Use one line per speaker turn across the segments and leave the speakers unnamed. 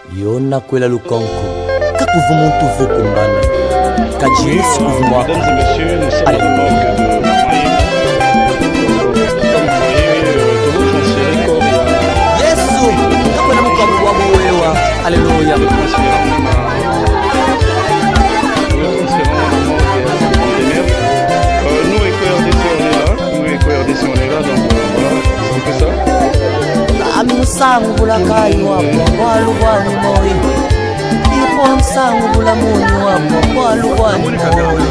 Yona kwela lukonko kakuvu muntu vukumbana kajisi kuvumwa.
Mesdames et messieurs, nous sommes à l'époque de la comme vous voyez, tout transféré corps
Yesu kakwela mukabu wa muwewa. Alléluia.
Nous EcoRDC on est là, on est là, donc voilà, c'est un peu ça.
Amusangu bulakai wapo walubwani moyo ipo msangu bulamuni wapo walubwani moyo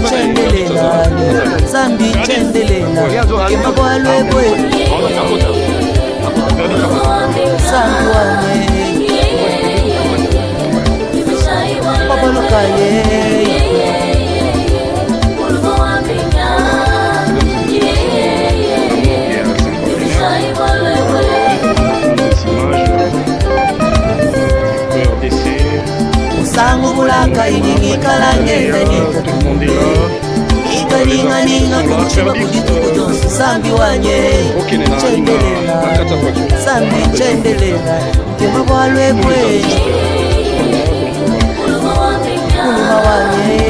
chendelelani zambi chendelela kema bwalwebwe sangu wane babalukaye sangu bulaka inyikala ngenda nyenda ikalingalinga kuchima kudituku jonsi sambi wanye chendelela sambi chendelela mkema bwalwebwe kuluma wanye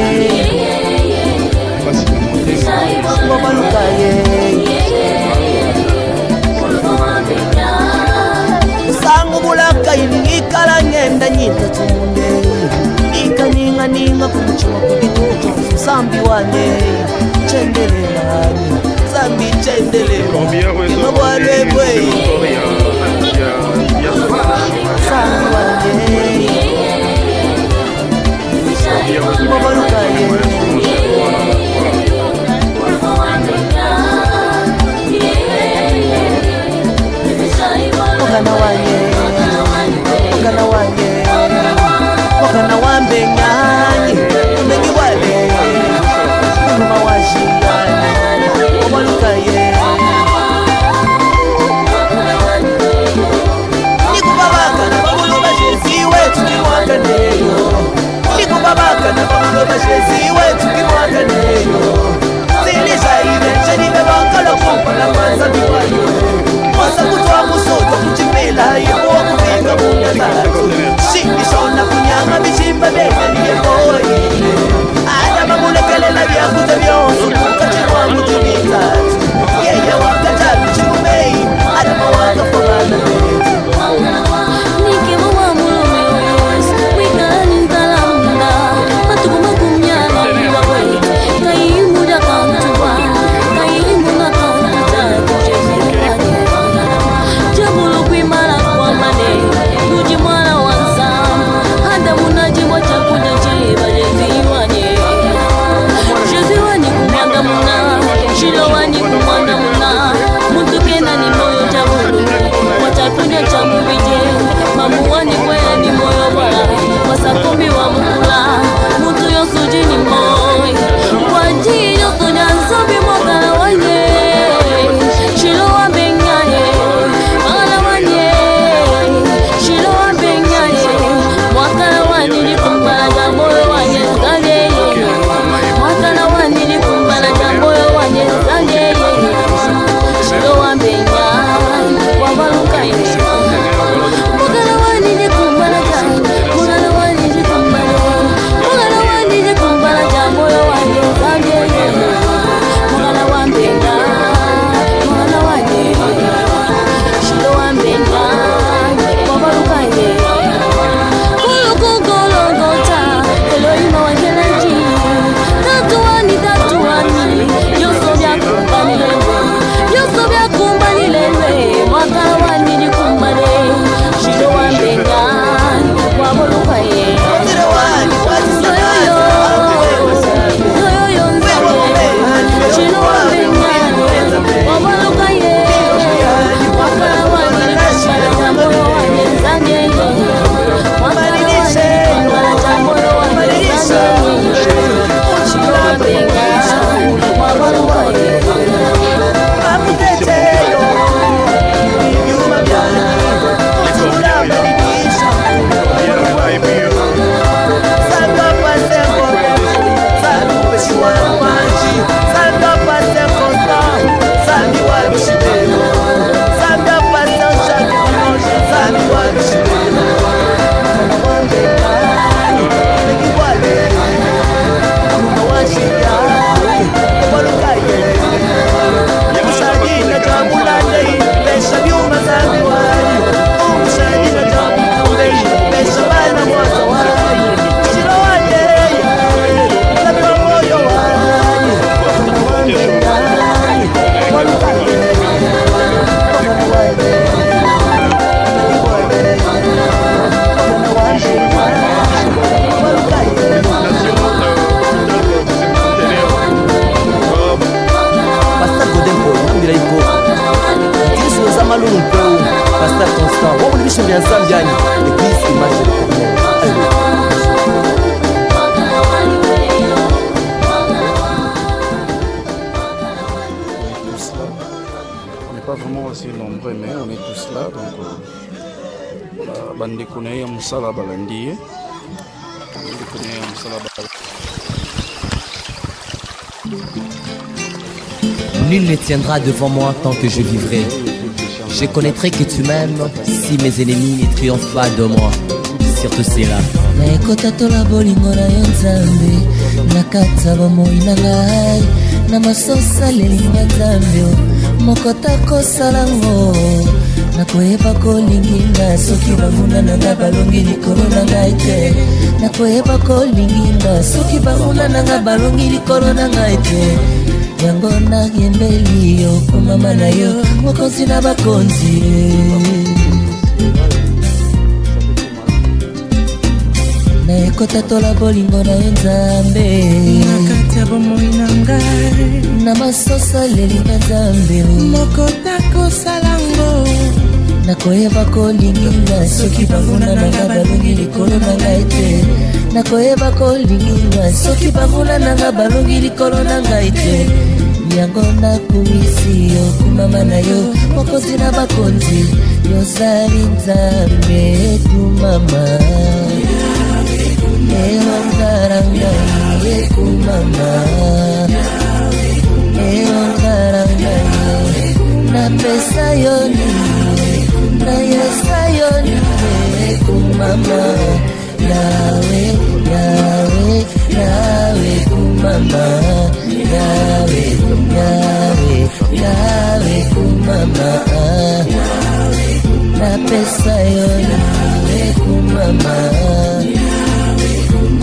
babalukaye sangu bulaka inyikala ngenda nyenda tumunde ikaninga kumuchima kudituku sambi wane chendelelani sambi chendelela mabwalebwe sambi wane mabalukaye wakana wanye wakana wanye wakana wambe nyanyi mengi wale mama wajiyani wabalukaye instant wabona ibishimbi ya Zambiani l'église image de l'éternel.
Pas vraiment assez nombreux, mais on est tous là. Donc, bande connaît Moussala Balandi.
Nul ne tiendra devant moi tant que je vivrai. Je connaîtrai que tu m'aimes si mes ennemis ne triomphent pas de moi. Surtout cela.
Naekota tola bolingo na yo Nzambe nakata bomoi na ngai na masosa lelinga Nzambe mokota kosalango nakoyeba kolinginga soki bamuna nanga balongi likolo na ngai te nakoyeba kolinginga soki bamuna nanga balongi likolo na ngai te yango nayembeli yo komama na yo mokonzi na bakonzi naekota tola bolingo na yo Nzambe
nakati ya bomoi na ngai
na masosa lelinga Nzambe
mokota kosalango
nakoyeba kolinginga soki bamuna nanga balongi likolo na ngai te nakoyeba kolinginga soki bamuna nanga balongi likolo na ngai te yango nakumisi yo kumama na yo mokonzi na bakonzi yozali Nzambe tumama eongaranga yekumama eongaranga napesa yoni nayesa yoni yekumama yawe yawe yawe kumama yawe yawe yawe kumama napesa yoni yekumama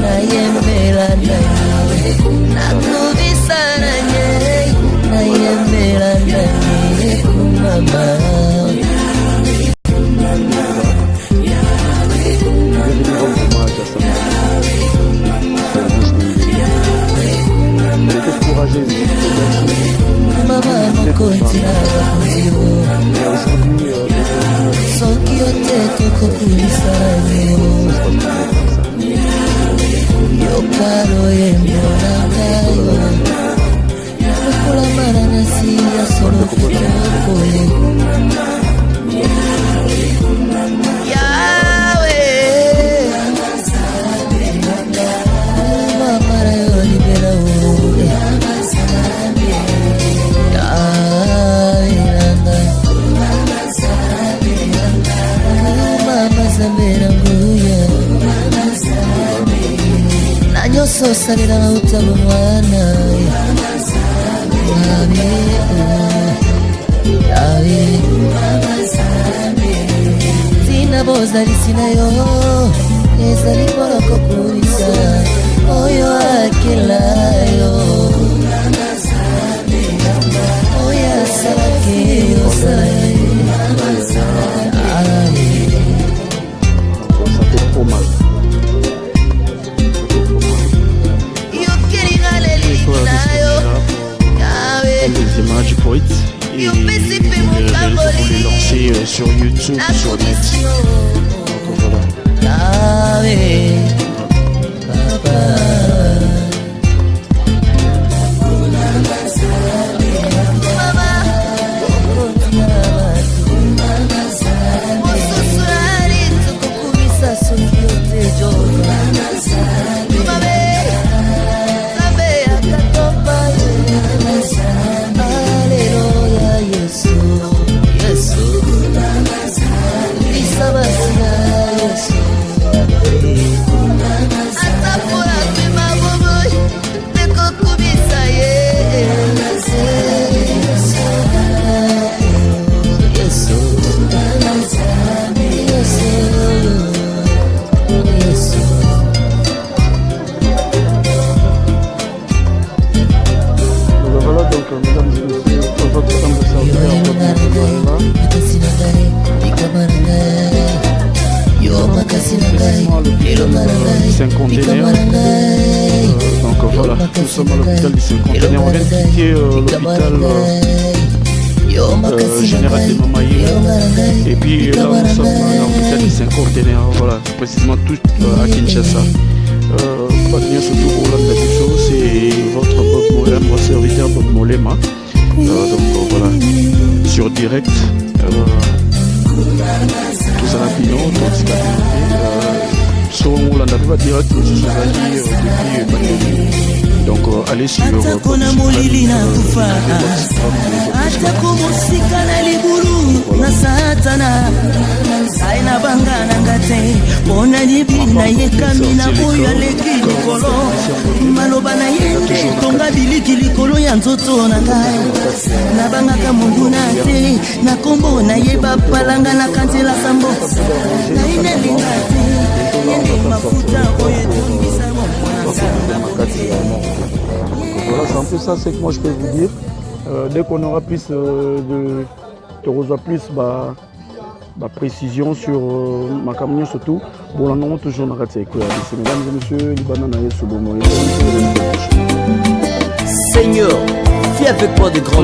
nayembela nanye nakubisa nanye nayembela nanye kumama mama mokonzi na bakonzio soki ote tokokulisa yo yokalo yembonangayo lokola mala nasi ya solo kitokole yawe mamara yo libera ule yaelanga mama zambera nguya nanyoso salira na utabo mwana yawe zina bozali sinayo ezali mpona kokulisa oyo akelayo oyo asalaki osali
les images poètes et vous les lancer sur YouTube, sur net. Donc voilà. Donc voilà, nous sommes à l'hôpital du Cinquantenaire. On vient de quitter l'hôpital Général de Mamaye. Et puis là, nous sommes dans l'hôpital des 5 conteneurs, voilà, précisément tout à Kinshasa. Patnia surtout pour la chose, c'est votre Bob Molema, votre serviteur Bob Molema. Donc voilà, sur direct, tout ça la pinon, tout ça la sur on l'a pas direct, depuis donc allez sur
atako mosika na libulu na satana aina bangana ngate mona libina yekami na boyo aleki likolo maloba na ye tonga biliki likolo ya nzoto na ngai nabangaka mundu na te na kombo na ye bapalanga na kanzela sambo na ine linga te yende mafuta oyo etungisa
voilà, c'est un peu ça, c'est que moi je peux vous dire. Dès qu'on aura plus de précision sur ma camion surtout, bon là non toujours on a raté quoi. Mesdames et messieurs, Libanon a eu ce bon moment.
Seigneur, fais avec moi de grands